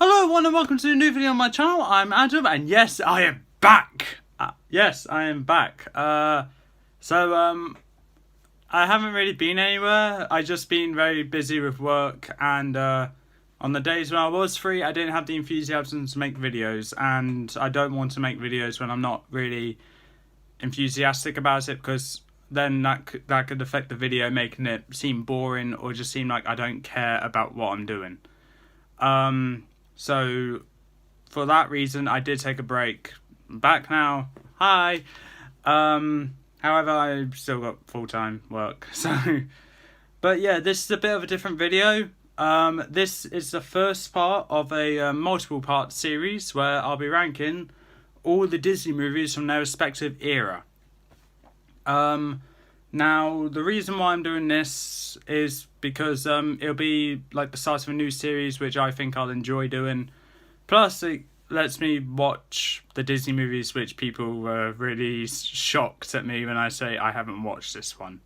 Hello everyone and welcome to a new video on my channel. I'm Adam and yes, I am back. Yes, I am back. I haven't really been anywhere. I just been very busy with work and on the days when I was free, I didn't have the enthusiasm to make videos, and I don't want to make videos when I'm not really enthusiastic about it, because then that could affect the video, making it seem boring or just seem like I don't care about what I'm doing. So for that reason, I did take a break. I'm back now. Hi. However, I've still got full-time work. But yeah, this is a bit of a different video. This is the first part of a multiple part series where I'll be ranking all the Disney movies from their respective era. Now, the reason why I'm doing this is because it'll be like the start of a new series, which I think I'll enjoy doing. Plus, it lets me watch the Disney movies which people were really shocked at me when I say I haven't watched this one.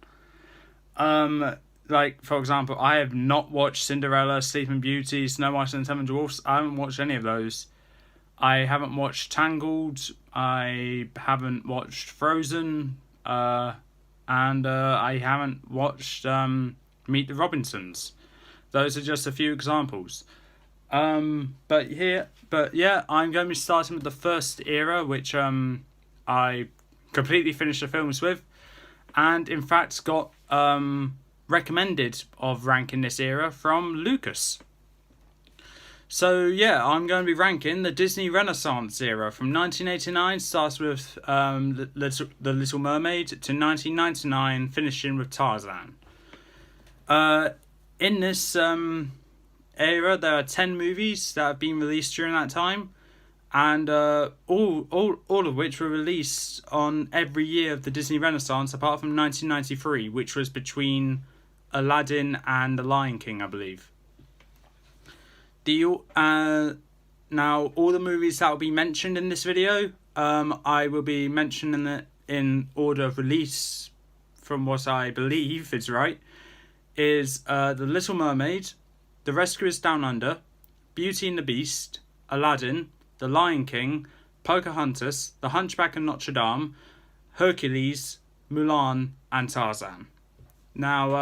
Like, for example, I have not watched Cinderella, Sleeping Beauty, Snow White and the Seven Dwarfs. I haven't watched any of those. I haven't watched Tangled. I haven't watched Frozen. And I haven't watched Meet the Robinsons. Those are just a few examples. But yeah, I'm going to be starting with the first era, which I completely finished the films with, and in fact got recommended of ranking this era from Lucas. So yeah, I'm going to be ranking the Disney Renaissance era from 1989, starts with the Little Mermaid, to 1999, finishing with Tarzan. In this era, there are 10 movies that have been released during that time, and all of which were released on every year of the Disney Renaissance, apart from 1993, which was between Aladdin and The Lion King, I believe. Now, all the movies that will be mentioned in this video, I will be mentioning it in order of release, from what I believe is right, is The Little Mermaid, The Rescuers Down Under, Beauty and the Beast, Aladdin, The Lion King, Pocahontas, The Hunchback and Notre Dame, Hercules, Mulan, and Tarzan. Now,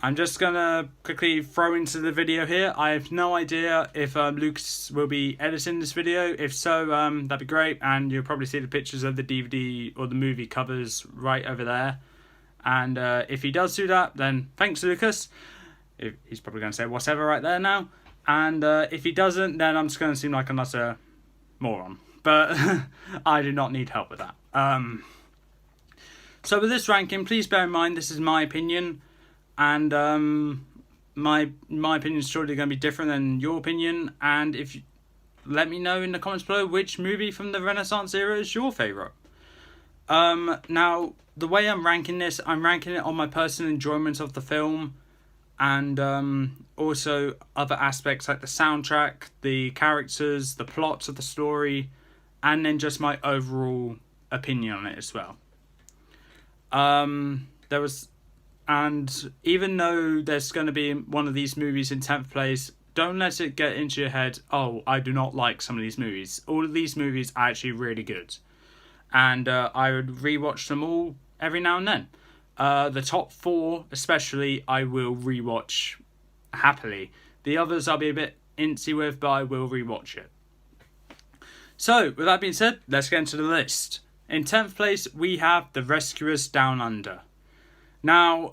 I'm just going to quickly throw into the video here. I have no idea if Lucas will be editing this video. If so, that'd be great. And you'll probably see the pictures of the DVD or the movie covers right over there. And if he does do that, then thanks, Lucas. He's probably going to say whatever right there now. And if he doesn't, then I'm just going to seem like an utter moron. But I do not need help with that. So with this ranking, please bear in mind this is my opinion. And my opinion is surely going to be different than your opinion. And if you let me know in the comments below which movie from the Renaissance era is your favourite. Now, the way I'm ranking this, I'm ranking it on my personal enjoyment of the film, and also other aspects like the soundtrack, the characters, the plot of the story, and then just my overall opinion on it as well. And even though there's going to be one of these movies in 10th place, don't let it get into your head, oh, I do not like some of these movies. All of these movies are actually really good. And I would rewatch them all every now and then. The top 4 especially, I will rewatch happily. The others I'll be a bit intsy with, but I will rewatch it. So, with that being said, let's get into the list. In 10th place, we have The Rescuers Down Under. Now,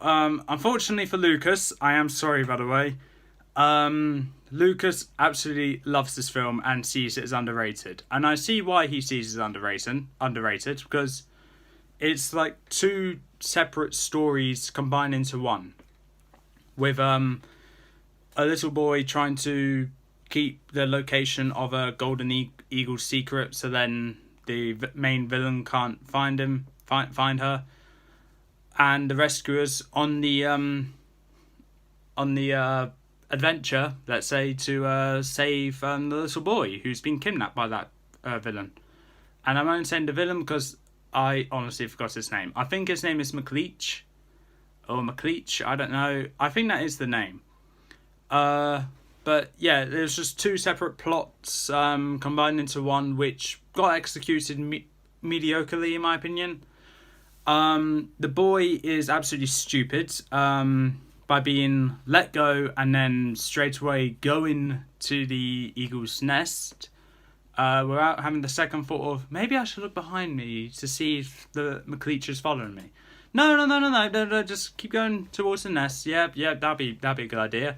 unfortunately for Lucas, I am sorry by the way, Lucas absolutely loves this film and sees it as underrated. And I see why he sees it as underrated, because it's like 2 separate stories combined into one. With a little boy trying to keep the location of a golden eagle secret, so then the main villain can't find her. And the rescuers on the adventure, let's say, to save the little boy who's been kidnapped by that villain. And I'm only saying the villain because I honestly forgot his name. I think his name is McLeach, I don't know. I think that is the name. But yeah, there's just two separate plots combined into one, which got executed mediocrely, in my opinion. The boy is absolutely stupid by being let go and then straight away going to the eagle's nest without having the second thought of, maybe I should look behind me to see if the McLeach is following me. No, just keep going towards the nest. Yeah, that'd be a good idea.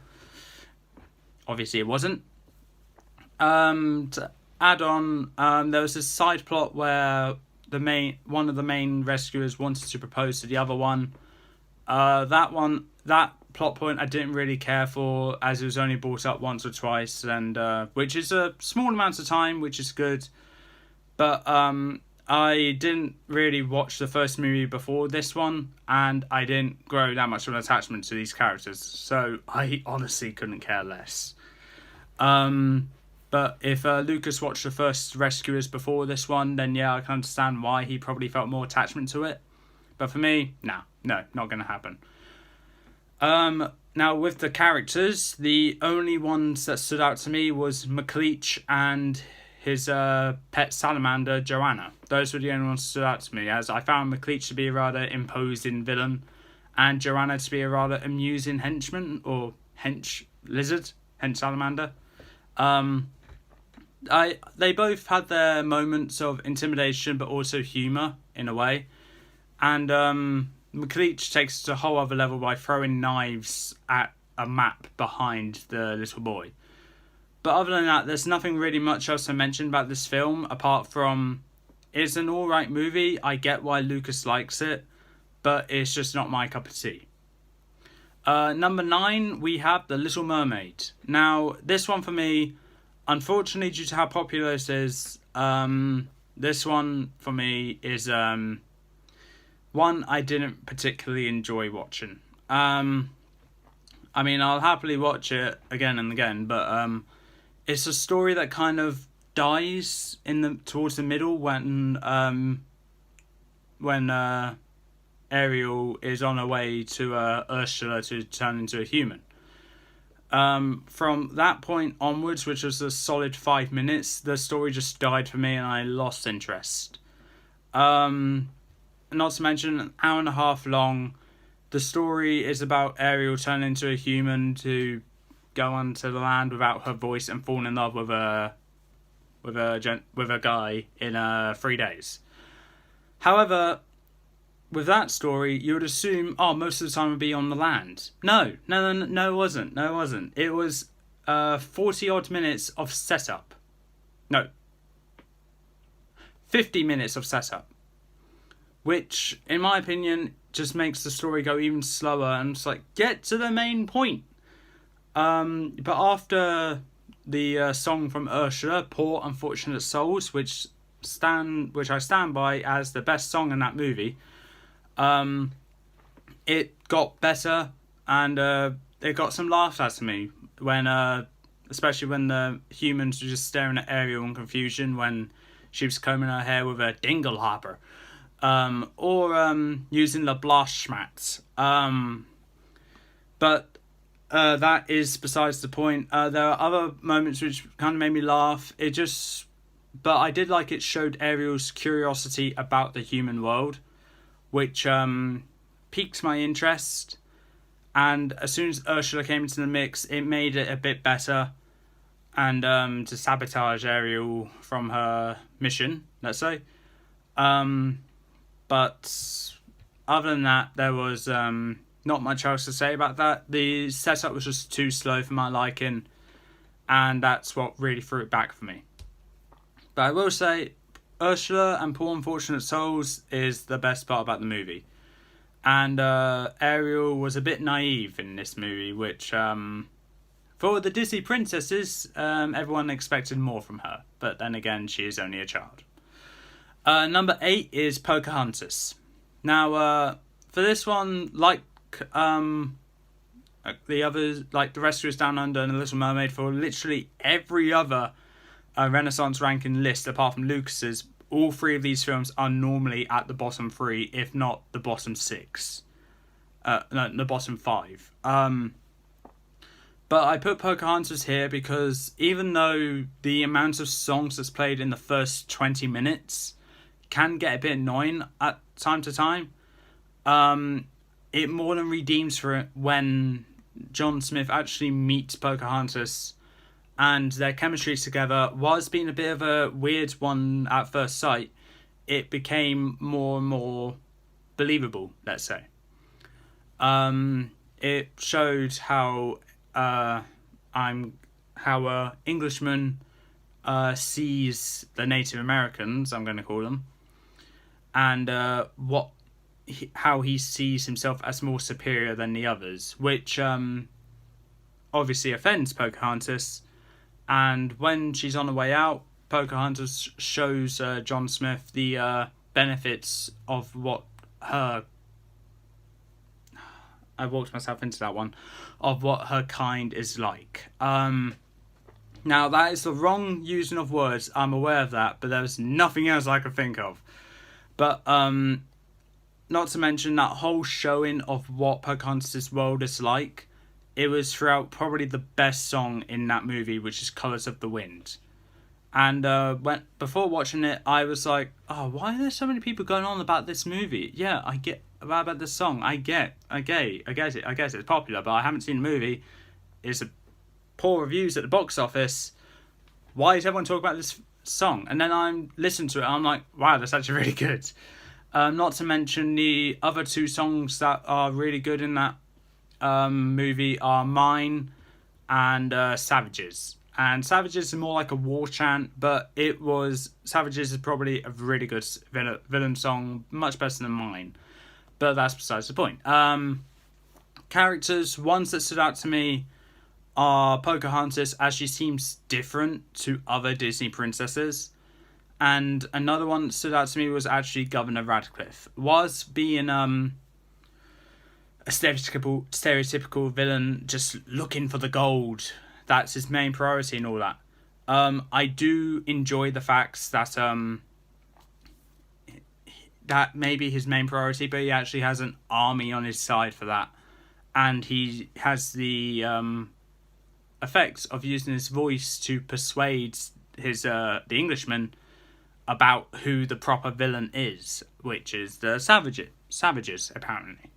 Obviously it wasn't. To add on, there was this side plot where one of the main rescuers wanted to propose to the other one. That plot point I didn't really care for, as it was only brought up once or twice, and which is a small amount of time, which is good. But I didn't really watch the first movie before this one, and I didn't grow that much of an attachment to these characters, so I honestly couldn't care less. But if Lucas watched the first Rescuers before this one, then yeah, I can understand why he probably felt more attachment to it. But for me, no, not going to happen. Now, with the characters, the only ones that stood out to me was McLeach and his pet salamander, Joanna. Those were the only ones that stood out to me, as I found McLeach to be a rather imposing villain, and Joanna to be a rather amusing henchman, or hench salamander. They both had their moments of intimidation, but also humour, in a way. And McLeach takes it to a whole other level by throwing knives at a map behind the little boy. But other than that, there's nothing really much else to mention about this film, apart from it's an alright movie. I get why Lucas likes it, but it's just not my cup of tea. Number 9, we have The Little Mermaid. Now, this one for me, unfortunately, due to how popular it is, this one for me is one I didn't particularly enjoy watching. I mean, I'll happily watch it again and again, but it's a story that kind of dies towards the middle when Ariel is on her way to Ursula to turn into a human. From that point onwards, which was a solid 5 minutes, the story just died for me and I lost interest. Not to mention, an hour and a half long. The story is about Ariel turning into a human to go onto the land without her voice and fall in love with a guy in 3 days. However, with that story, you would assume, most of the time would be on the land. No, it wasn't. It was 40 odd minutes of setup. No. 50 minutes of setup. Which, in my opinion, just makes the story go even slower and it's like, get to the main point. But after the song from Ursula, Poor Unfortunate Souls, which I stand by as the best song in that movie, it got better and it got some laughs out of me when especially when the humans were just staring at Ariel in confusion when she was combing her hair with a dinglehopper, or using the Blastschmatz. But that is besides the point. There are other moments which kind of made me laugh. But I did like it showed Ariel's curiosity about the human world, which piqued my interest. And as soon as Ursula came into the mix, it made it a bit better. And to sabotage Ariel from her mission, let's say. But other than that, there was not much else to say about that. The setup was just too slow for my liking, and that's what really threw it back for me. But I will say, Ursula and Poor Unfortunate Souls is the best part about the movie. And Ariel was a bit naive in this movie, which, for the Disney princesses, everyone expected more from her. But then again, she is only a child. Number 8 is Pocahontas. Now, for this one, like the others, like The Rescuers Down Under and The Little Mermaid, for literally every other Renaissance ranking list apart from Lucas's, all 3 of these films are normally at the bottom 3, if not the bottom 6. No, the bottom 5. But I put Pocahontas here because even though the amount of songs that's played in the first 20 minutes can get a bit annoying at time to time, it more than redeems for it when John Smith actually meets Pocahontas, and their chemistry together was being a bit of a weird one at first sight. It became more and more believable, let's say. It showed how Englishman sees the Native Americans, I'm going to call them, and how he sees himself as more superior than the others, which obviously offends Pocahontas. And when she's on the way out, Pocahontas shows John Smith the benefits of what her... I walked myself into that one. Of what her kind is like. Now, that is the wrong using of words. I'm aware of that, but there's nothing else I could think of. But not to mention that whole showing of what Pocahontas' world is like. It was throughout probably the best song in that movie, which is Colours of the Wind. And before watching it, I was like, oh, why are there so many people going on about this movie? Yeah, I get about this song. I get it. I guess it's popular, but I haven't seen the movie. It's a poor reviews at the box office. Why is everyone talking about this song? And then I'm listening to it, and I'm like, wow, that's actually really good. Not to mention the other two songs that are really good in that movie are Mine and Savages. And Savages is more like a war chant, but Savages is probably a really good villain song, much better than Mine. But that's besides the point. Characters, ones that stood out to me are Pocahontas, as she seems different to other Disney princesses. And another one that stood out to me was actually Governor Radcliffe. Was being a stereotypical villain, just looking for the gold. That's his main priority and all that. I do enjoy the facts that that may be his main priority, but he actually has an army on his side for that. And he has the effects of using his voice to persuade the Englishman about who the proper villain is, which is the savages apparently.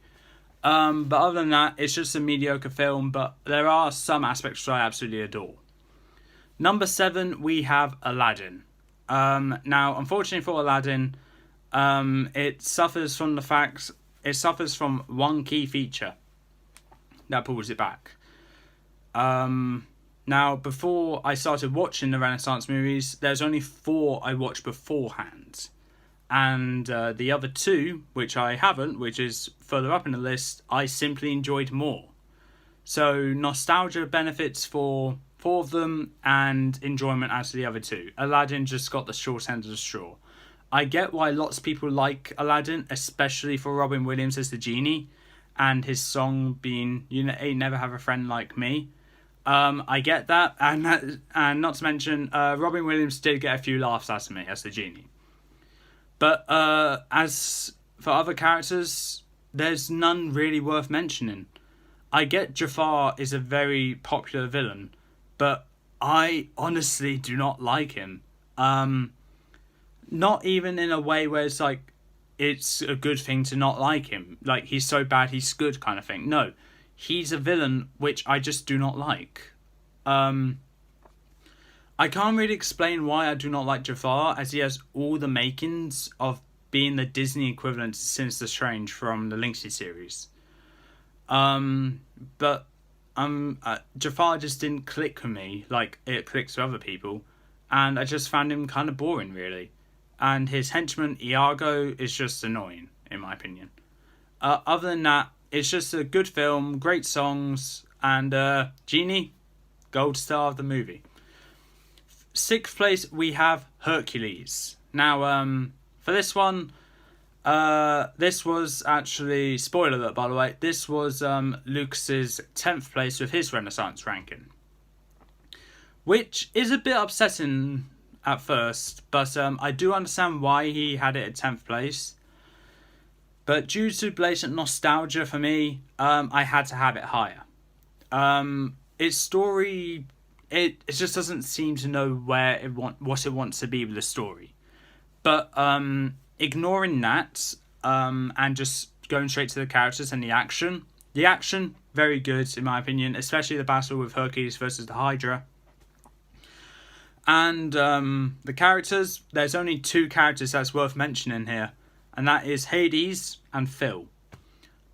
But other than that, it's just a mediocre film, but there are some aspects that I absolutely adore. Number 7, we have Aladdin. Now, unfortunately for Aladdin, it suffers from one key feature that pulls it back. Now, before I started watching the Renaissance movies, there's only 4 I watched beforehand. And the other 2, which I haven't, which is further up in the list, I simply enjoyed more. So nostalgia benefits for 4 of them, and enjoyment as to the other 2. Aladdin just got the short end of the straw. I get why lots of people like Aladdin, especially for Robin Williams as the genie, and his song being "You Ain't Never Have a Friend Like Me." I get that, and not to mention, Robin Williams did get a few laughs out of me as the genie. But as for other characters, there's none really worth mentioning. I get Jafar is a very popular villain, but I honestly do not like him. Not even in a way where it's like, it's a good thing to not like him. Like, he's so bad, he's good kind of thing. No, he's a villain which I just do not like. I can't really explain why I do not like Jafar, as he has all the makings of being the Disney equivalent to Sinister Strange from the Lynxie series. But Jafar just didn't click with me like it clicks with other people, and I just found him kind of boring, really. And his henchman Iago is just annoying, in my opinion. Other than that, it's just a good film, great songs, and Genie, gold star of the movie. 6th place, we have Hercules. Now, for this one, this was actually, spoiler alert by the way, this was Lucas's 10th place with his Renaissance ranking. Which is a bit upsetting at first, but I do understand why he had it at 10th place. But due to blatant nostalgia for me, I had to have it higher. its story, it just doesn't seem to know what it wants to be with the story. But ignoring that, and just going straight to the characters and the action. The action, very good in my opinion, especially the battle with Hercules versus the Hydra. And the characters, there's only two characters that's worth mentioning here, and that is Hades and Phil.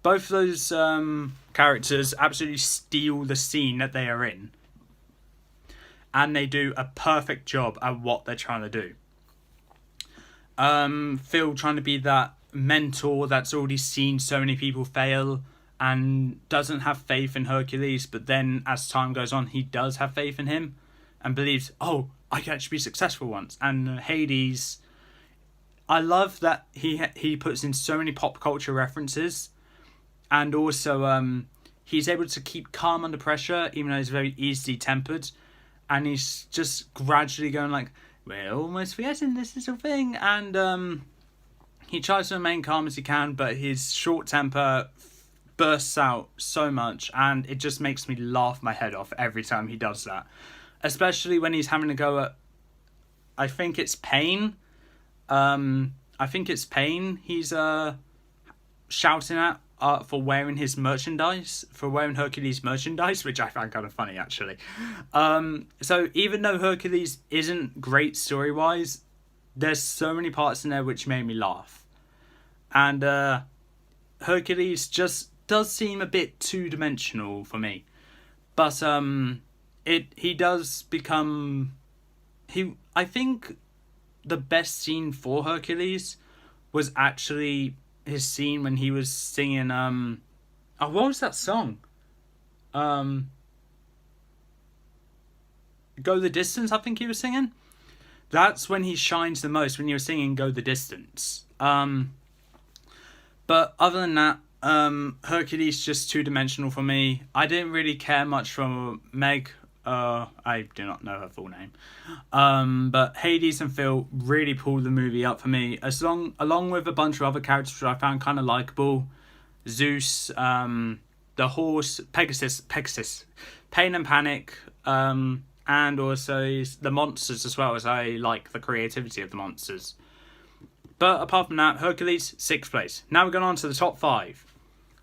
Both of those characters absolutely steal the scene that they are in, and they do a perfect job at what they're trying to do. Phil trying to be that mentor that's already seen so many people fail and doesn't have faith in Hercules, but then as time goes on, he does have faith in him and believes, oh, I can actually be successful once. And Hades, I love that he puts in so many pop culture references, and also he's able to keep calm under pressure, even though he's very easily tempered, and he's just gradually going like, we're almost forgetting this is a thing, and he tries to remain calm as he can, but his short temper bursts out so much, and it just makes me laugh my head off every time he does that. Especially when he's having to go at, I think it's Pain. He's shouting at for wearing his merchandise, for wearing Hercules merchandise, which I find kind of funny actually. So even though Hercules isn't great story-wise, there's so many parts in there which made me laugh. And Hercules just does seem a bit two-dimensional for me. But he does become... I think the best scene for Hercules was actually his scene when he was singing... what was that song? Go the Distance, I think he was singing. That's when he shines the most, when he was singing Go the Distance. But other than that, Hercules just two-dimensional for me. I didn't really care much for Meg. I do not know her full name. But Hades and Phil really pulled the movie up for me, along with a bunch of other characters which I found kind of likable. Zeus, the horse, Pegasus, Pain and Panic, and also the monsters as well, as I like the creativity of the monsters. But apart from that, Hercules, 6th place. Now we're going on to the top 5.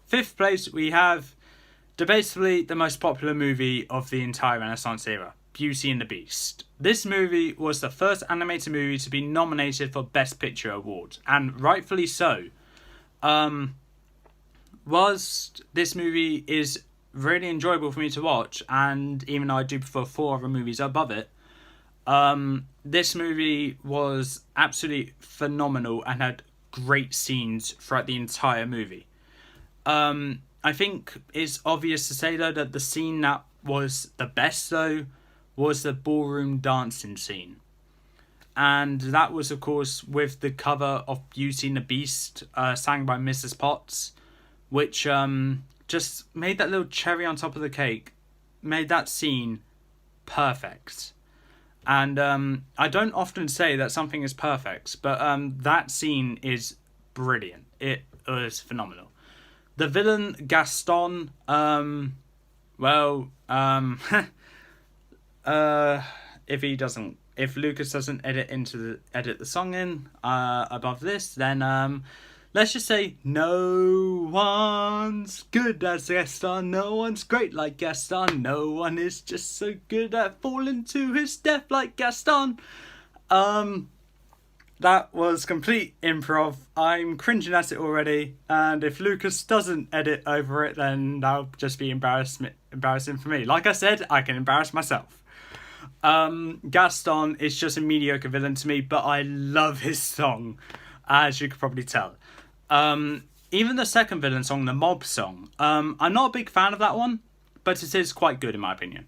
5th place, we have debatably the most popular movie of the entire Renaissance era, Beauty and the Beast. This movie was the first animated movie to be nominated for Best Picture award, and rightfully so. Whilst this movie is really enjoyable for me to watch, and even though I do prefer 4 other movies above it, this movie was absolutely phenomenal and had great scenes throughout the entire movie. I think it's obvious to say, though, that the scene that was the best, though, was the ballroom dancing scene. And that was, of course, with the cover of Beauty and the Beast, sang by Mrs. Potts, which just made that little cherry on top of the cake, made that scene perfect. And I don't often say that something is perfect, but that scene is brilliant. It was phenomenal. The villain, Gaston, if Lucas doesn't edit the song in above this, then let's just say no one's good as Gaston, no one's great like Gaston, no one is just so good at falling to his death like Gaston. That was complete improv. I'm cringing at it already, and if Lucas doesn't edit over it, then that'll just be embarrassing for me. Like I said, I can embarrass myself. Gaston is just a mediocre villain to me, but I love his song, as you could probably tell. Even the second villain song, the Mob song, I'm not a big fan of that one, but it is quite good in my opinion.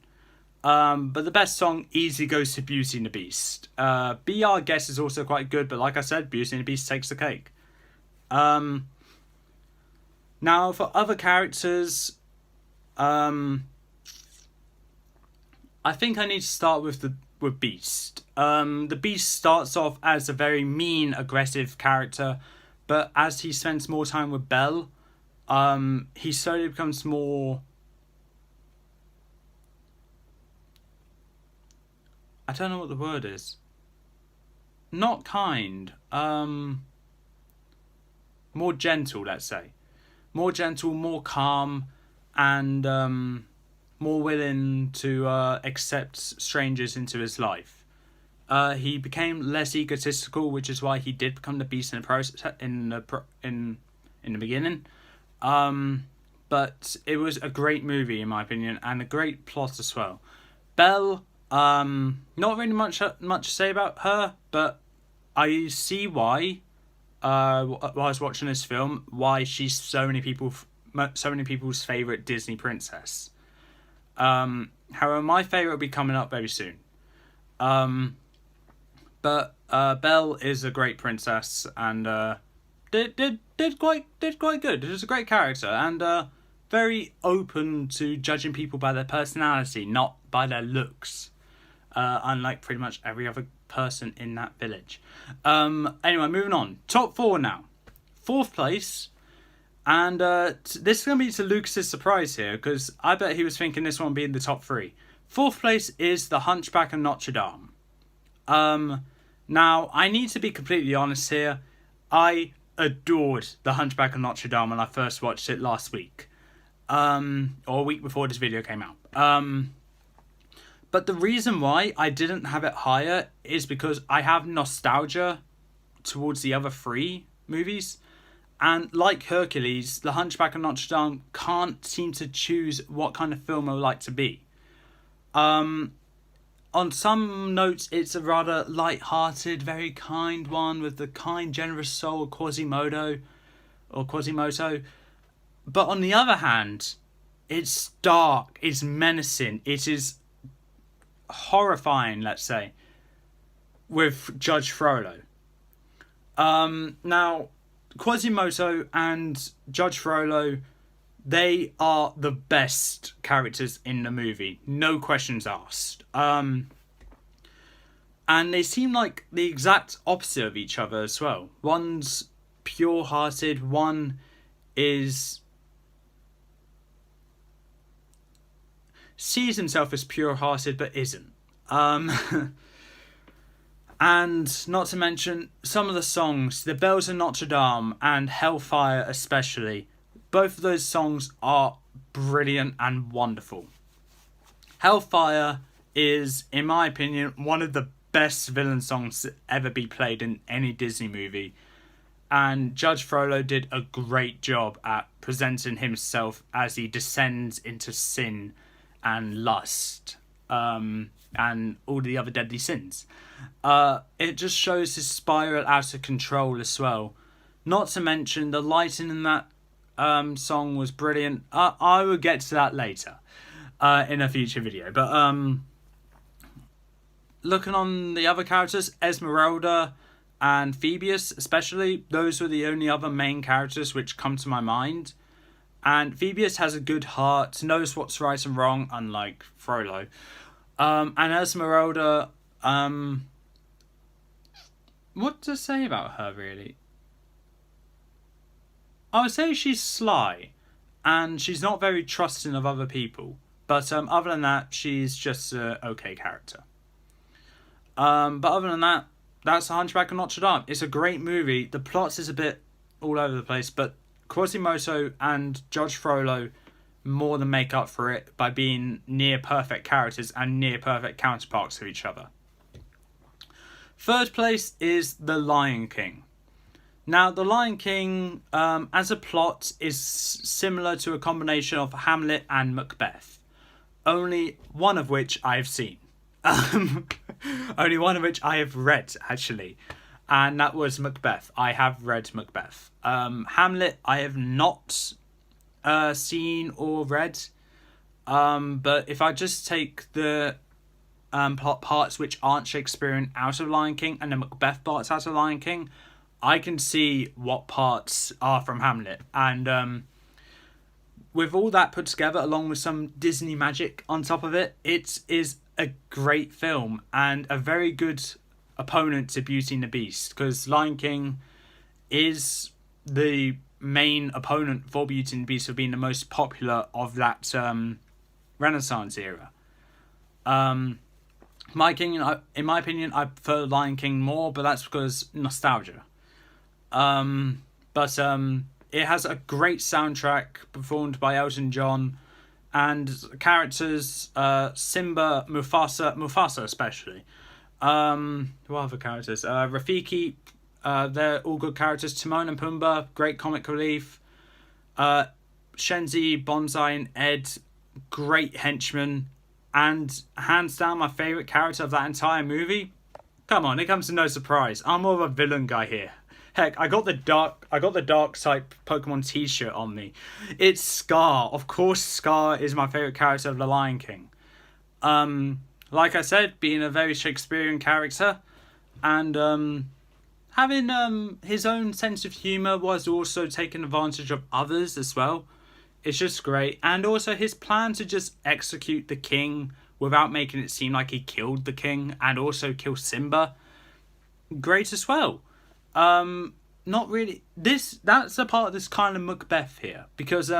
But the best song easily goes to Beauty and the Beast. Be Our Guest is also quite good, but like I said, Beauty and the Beast takes the cake. Now for other characters, I think I need to start with Beast. The Beast starts off as a very mean, aggressive character, but as he spends more time with Belle, he slowly becomes more I don't know what the word is. Not kind. More gentle, let's say. More gentle, more calm, and more willing to accept strangers into his life. He became less egotistical, which is why he did become the beast in the process in the beginning. But it was a great movie in my opinion, and a great plot as well. Belle, not really much to say about her, but I see why. While I was watching this film, why she's so many people's favorite Disney princess. However, my favorite will be coming up very soon. But Belle is a great princess and did quite good. It was a great character and very open to judging people by their personality, not by their looks. Unlike pretty much every other person in that village. Anyway, moving on. Top 4 now. 4th place. And this is going to be to Lucas's surprise here, because I bet he was thinking this one would be in the top 3. 4th place is The Hunchback of Notre Dame. Now, I need to be completely honest here. I adored The Hunchback of Notre Dame when I first watched it last week. Or a week before this video came out. But the reason why I didn't have it higher is because I have nostalgia towards the other 3 movies. And like Hercules, The Hunchback of Notre Dame can't seem to choose what kind of film I would like to be. On some notes, it's a rather light-hearted, very kind one with the kind, generous soul of Quasimodo. But on the other hand, it's dark, it's menacing, it is horrifying, let's say, with Judge Frollo. Now, Quasimodo and Judge Frollo, they are the best characters in the movie, no questions asked. And they seem like the exact opposite of each other as well. One's pure-hearted, one sees himself as pure-hearted but isn't. And not to mention some of the songs, The Bells of Notre Dame and Hellfire especially, both of those songs are brilliant and wonderful. Hellfire is, in my opinion, one of the best villain songs to ever be played in any Disney movie. And Judge Frollo did a great job at presenting himself as he descends into sin and lust, and all the other deadly sins. It just shows his spiral out of control as well. Not to mention the lighting in that song was brilliant. I will get to that later in a future video. But looking on the other characters, Esmeralda and Phoebus especially, those were the only other main characters which come to my mind. And Phoebus has a good heart, knows what's right and wrong, unlike Frollo. And Esmeralda, what to say about her, really? I would say she's sly, and she's not very trusting of other people. But other than that, she's just an okay character. But other than that, that's The Hunchback of Notre Dame. It's a great movie. The plot is a bit all over the place, but Quasimodo and Judge Frollo more than make up for it by being near perfect characters and near perfect counterparts to each other. 3rd place is The Lion King. Now, The Lion King, as a plot, is similar to a combination of Hamlet and Macbeth. Only one of which I have seen. Only one of which I have read, actually. And that was Macbeth. I have read Macbeth. Hamlet, I have not seen or read. But if I just take the plot parts which aren't Shakespearean out of Lion King and the Macbeth parts out of Lion King, I can see what parts are from Hamlet. And with all that put together, along with some Disney magic on top of it, it is a great film and a very good opponent to Beauty and the Beast, because Lion King is the main opponent for Beauty and the Beast for being the most popular of that Renaissance era. In my opinion, I prefer Lion King more, but that's because nostalgia. But it has a great soundtrack performed by Elton John, and characters Simba, Mufasa especially. What other characters? Rafiki. They're all good characters. Timon and Pumbaa, great comic relief. Shenzi, Bonsai, and Ed, great henchmen. And hands down, my favourite character of that entire movie. Come on, it comes to no surprise. I'm more of a villain guy here. Heck, I got the dark type Pokemon T-shirt on me. It's Scar. Of course, Scar is my favourite character of The Lion King. Like I said, being a very Shakespearean character, and having his own sense of humour was also taking advantage of others as well. It's just great. And also his plan to just execute the king without making it seem like he killed the king and also kill Simba. Great as well. Not really. That's a part of this kind of Macbeth here. Because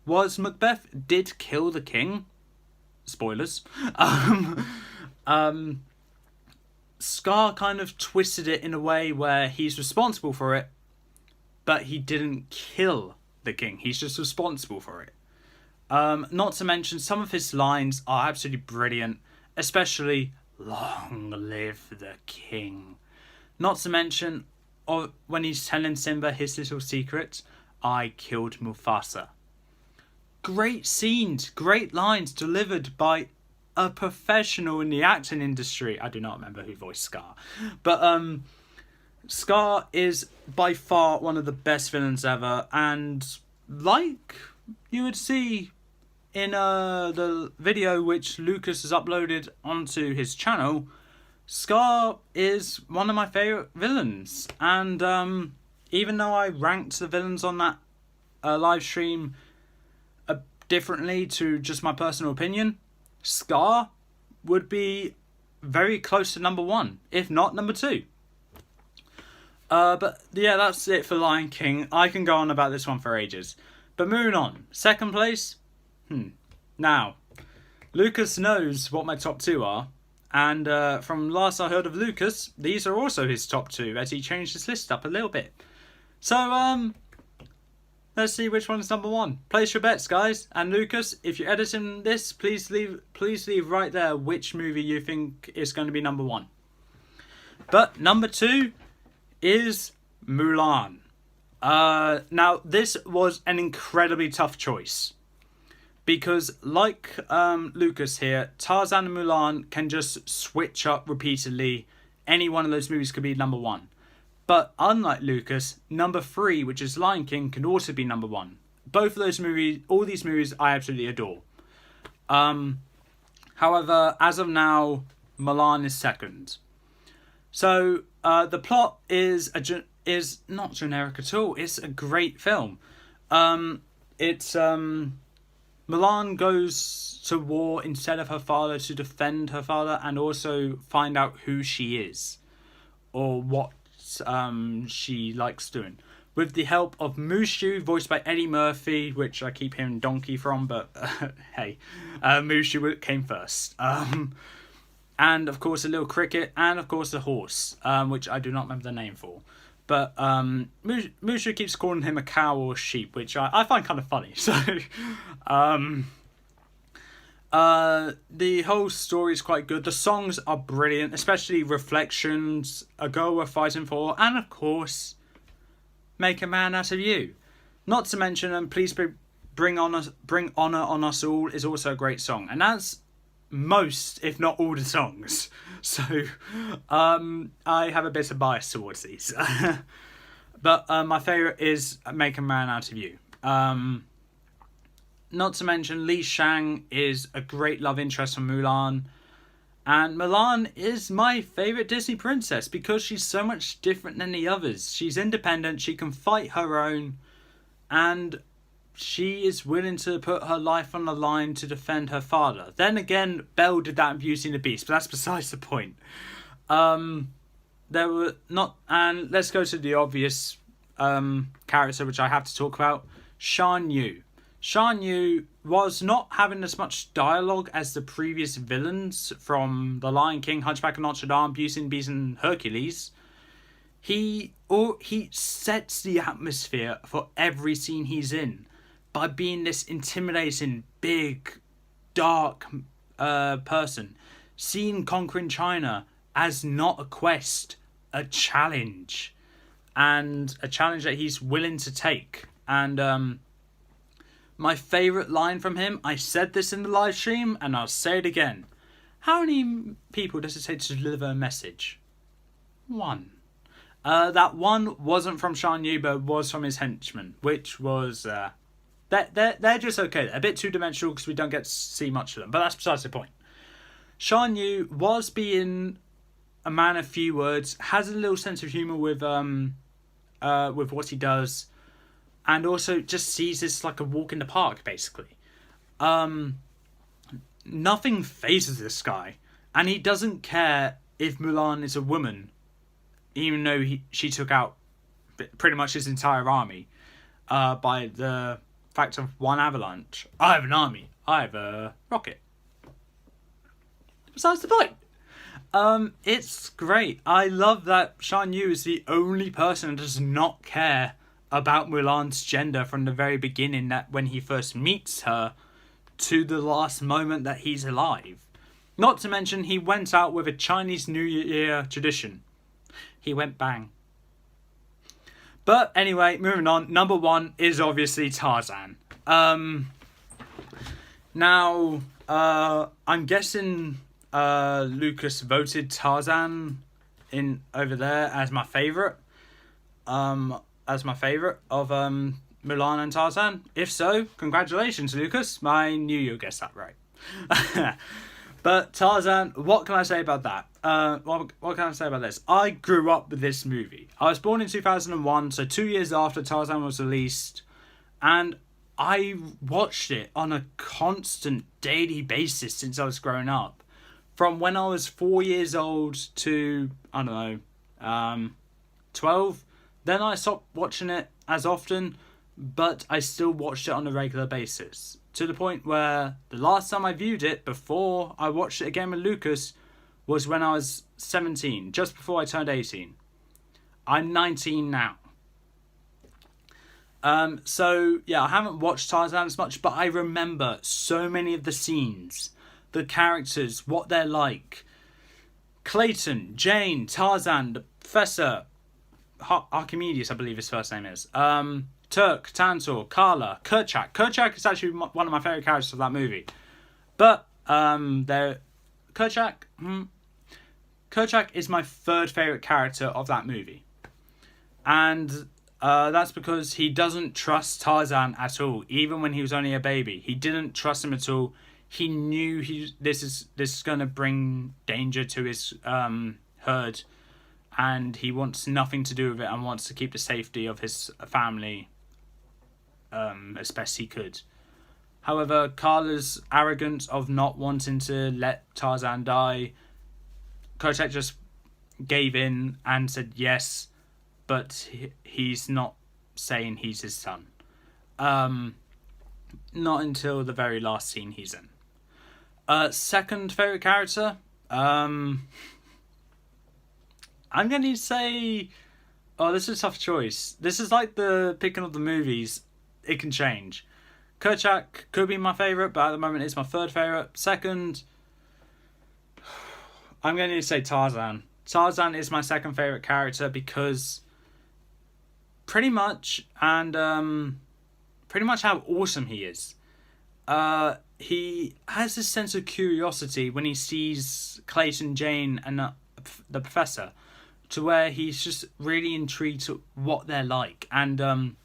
was Macbeth did kill the king. Spoilers. Scar kind of twisted it in a way where he's responsible for it, but he didn't kill the king. He's just responsible for it. Not to mention, some of his lines are absolutely brilliant, especially "Long live the king." Not to mention, when he's telling Simba his little secret, "I killed Mufasa." Great scenes, great lines delivered by a professional in the acting industry. I do not remember who voiced Scar, but Scar is by far one of the best villains ever, and like you would see in the video which Lucas has uploaded onto his channel, Scar is one of my favourite villains. And even though I ranked the villains on that live stream differently to just my personal opinion, Scar would be very close to number 1, if not number 2. But yeah, that's it for Lion King. I can go on about this one for ages. But moving on. Second place? Now, Lucas knows what my top 2 are. And from last I heard of Lucas, these are also his top 2, as he changed his list up a little bit. So, let's see which one's number 1. Place your bets, guys. And Lucas, if you're editing this, please leave right there which movie you think is going to be number 1. But number 2 is Mulan. Now, this was an incredibly tough choice. Because, like Lucas here, Tarzan and Mulan can just switch up repeatedly. Any one of those movies could be number 1. But unlike Lucas, number 3, which is Lion King, can also be number 1. Both of those movies, all these movies, I absolutely adore. However, as of now, Mulan is second. So, the plot is not generic at all. It's a great film. Mulan goes to war instead of her father to defend her father and also find out who she is. Or what she likes doing, with the help of Mushu, voiced by Eddie Murphy, which I keep hearing Donkey from, but hey, Mushu came first. And of course a little cricket, and of course a horse, which I do not remember the name for. But Mushu keeps calling him a cow or sheep, which I find kind of funny. So the whole story is quite good. The songs are brilliant, especially Reflections, A Girl Worth Fighting For, and of course, Make a Man Out of You. Not to mention, and Please Bring Honor on Us All is also a great song. And that's most, if not all, the songs. So I have a bit of bias towards these. But my favourite is Make a Man Out of You. Not to mention, Li Shang is a great love interest from Mulan. And Mulan is my favourite Disney princess because she's so much different than the others. She's independent, she can fight her own, and she is willing to put her life on the line to defend her father. Then again, Belle did that in Beauty and the Beast, but that's besides the point. And let's go to the obvious character which I have to talk about, Shan Yu. Shan Yu was not having as much dialogue as the previous villains from The Lion King, Hunchback of Notre Dame, Beauty and the Beast, and Hercules. He sets the atmosphere for every scene he's in by being this intimidating, big, dark person. Seeing conquering China as not a quest, a challenge. And a challenge that he's willing to take. And my favourite line from him, I said this in the live stream and I'll say it again. How many people does it take to deliver a message? One. That one wasn't from Shan Yu, but was from his henchman, which was... They're just okay. They're a bit two-dimensional because we don't get to see much of them, but that's besides the point. Shan Yu was being a man of few words, has a little sense of humour with what he does, and also just sees this like a walk in the park, basically. Nothing phases this guy, and he doesn't care if Mulan is a woman, even though she took out pretty much his entire army by the fact of one avalanche. I have an army. I have a rocket. Besides the point. It's great. I love that Shan Yu is the only person that does not care about Mulan's gender from the very beginning, that when he first meets her to the last moment that he's alive. Not to mention, he went out with a Chinese New Year tradition. He went bang. But anyway, moving on. Number one is obviously Tarzan. Now, I'm guessing Lucas voted Tarzan in over there as my favourite. As my favourite of Mulan and Tarzan. If so, congratulations, Lucas. I knew you'd guess that right. But Tarzan, what can I say about that? What can I say about this? I grew up with this movie. I was born in 2001, so 2 years after Tarzan was released, and I watched it on a constant daily basis since I was growing up. From when I was 4 years old to, I don't know, 12. Then I stopped watching it as often, but I still watched it on a regular basis. To the point where the last time I viewed it, before I watched it again with Lucas, was when I was 17, just before I turned 18. I'm 19 now. So, yeah, I haven't watched Tarzan as much, but I remember so many of the scenes, the characters, what they're like. Clayton, Jane, Tarzan, the Professor, Archimedes, I believe his first name is. Turk, Tantor, Carla, Kerchak. Kerchak is actually one of my favourite characters of that movie. But, Kerchak is my third favourite character of that movie. And that's because he doesn't trust Tarzan at all, even when he was only a baby. He didn't trust him at all. He knew this is going to bring danger to his herd, and he wants nothing to do with it and wants to keep the safety of his family as best he could. However, Carla's arrogance of not wanting to let Tarzan die, Kerchak just gave in and said yes, but he's not saying he's his son. Not until the very last scene he's in. Second favourite character, I'm going to say... Oh, this is a tough choice. This is like the picking of the movies. It can change. Kerchak could be my favourite, but at the moment it's my third favourite. Second, I'm going to say Tarzan. Tarzan is my second favourite character because pretty much how awesome he is. He has this sense of curiosity when he sees Clayton, Jane, and the Professor, to where he's just really intrigued at what they're like, and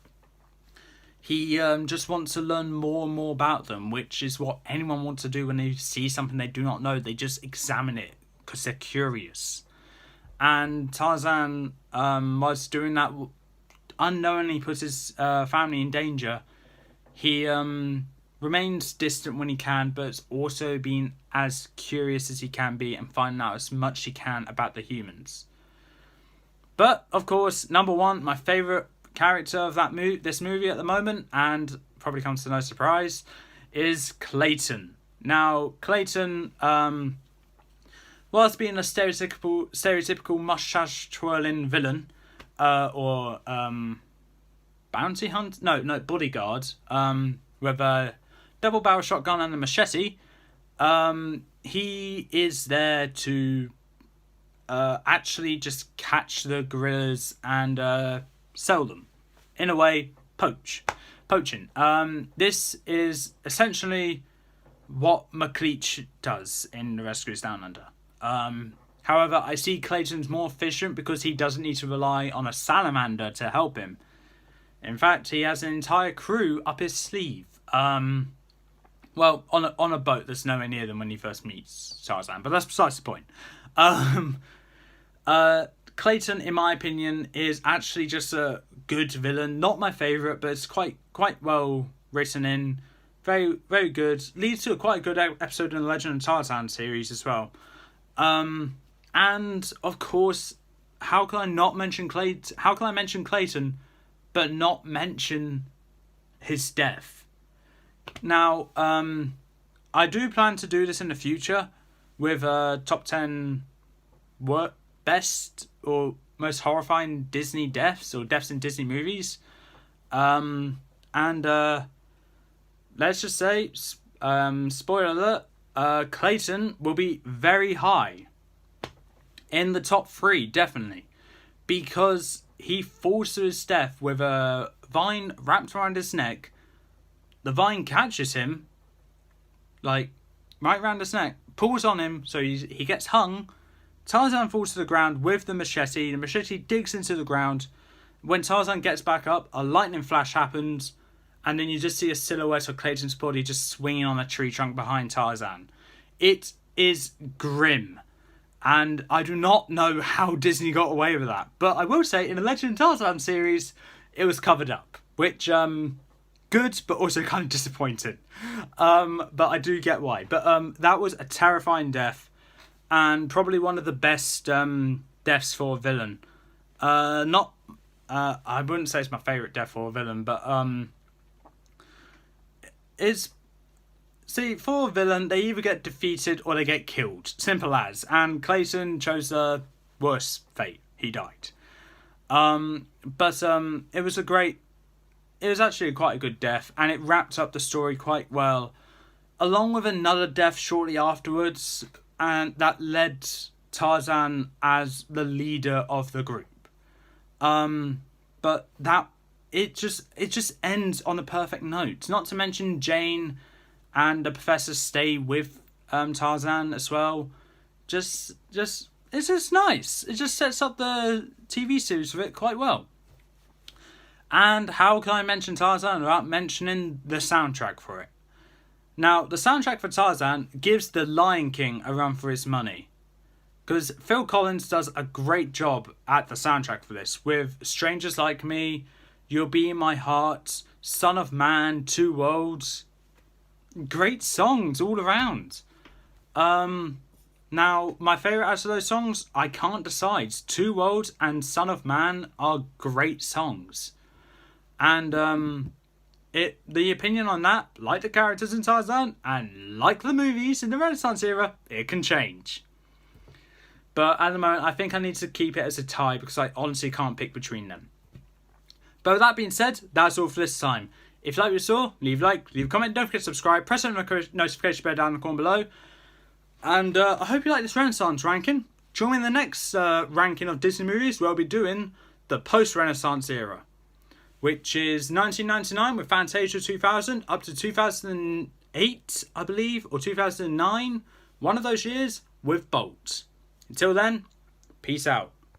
he just wants to learn more and more about them, which is what anyone wants to do when they see something they do not know. They just examine it because they're curious. And Tarzan was doing that, unknowingly puts his family in danger. He remains distant when he can, but also being as curious as he can be and finding out as much as he can about the humans. But, of course, number one, my favourite character of this movie at the moment, and probably comes to no surprise, is Clayton. Now, Clayton, whilst being a stereotypical mustache twirling villain, or bounty hunt, no, bodyguard, with a double barrel shotgun and a machete, he is there to actually just catch the gorillas and sell them. In a way, poaching. This is essentially what McLeach does in The Rescuers Down Under. However, I see Clayton's more efficient because he doesn't need to rely on a salamander to help him. In fact, he has an entire crew up his sleeve. Well, on a boat that's nowhere near them when he first meets Tarzan, but that's besides the point. Clayton, in my opinion, is actually just a good villain. Not my favourite, but it's quite well written in. Very, very good. Leads to a quite good episode in the Legend of Tarzan series as well. And of course, how can I mention Clayton, but not mention his death? Now, I do plan to do this in the future with top 10 best or most horrifying Disney deaths or deaths in Disney movies. And let's just say, spoiler alert, Clayton will be very high in the top 3, definitely, because he falls to his death with a vine wrapped around his neck. The vine catches him, like, right around his neck, pulls on him, so he gets hung. Tarzan falls to the ground with the machete. The machete digs into the ground. When Tarzan gets back up, a lightning flash happens, and then you just see a silhouette of Clayton's body just swinging on a tree trunk behind Tarzan. It is grim, and I do not know how Disney got away with that. But I will say, in the Legend of Tarzan series, it was covered up, which, good, but also kind of disappointing. But I do get why. But that was a terrifying death, and probably one of the best deaths for a villain. I wouldn't say it's my favourite death for a villain, but for a villain, they either get defeated or they get killed. Simple as. And Clayton chose the worst fate. He died. But it was actually quite a good death, and it wrapped up the story quite well, along with another death shortly afterwards, and that led Tarzan as the leader of the group. But it just ends on a perfect note. Not to mention Jane and the professor stay with Tarzan as well. It's just nice. It just sets up the TV series for it quite well. And how can I mention Tarzan without mentioning the soundtrack for it? Now, the soundtrack for Tarzan gives The Lion King a run for his money, because Phil Collins does a great job at the soundtrack for this, with Strangers Like Me, You'll Be in My Heart, Son of Man, Two Worlds. Great songs all around. Now, my favourite out of those songs, I can't decide. Two Worlds and Son of Man are great songs. And the opinion on that, like the characters in Tarzan, and like the movies in the Renaissance era, it can change. But at the moment, I think I need to keep it as a tie, because I honestly can't pick between them. But with that being said, that's all for this time. If you like what you saw, leave a like, leave a comment, don't forget to subscribe, press the notification bell down in the corner below. And I hope you like this Renaissance ranking. Join me in the next ranking of Disney movies, where I'll be doing the post-Renaissance era, which is 1999 with Fantasia 2000 up to 2008, I believe, or 2009. One of those years with Bolt. Until then, peace out.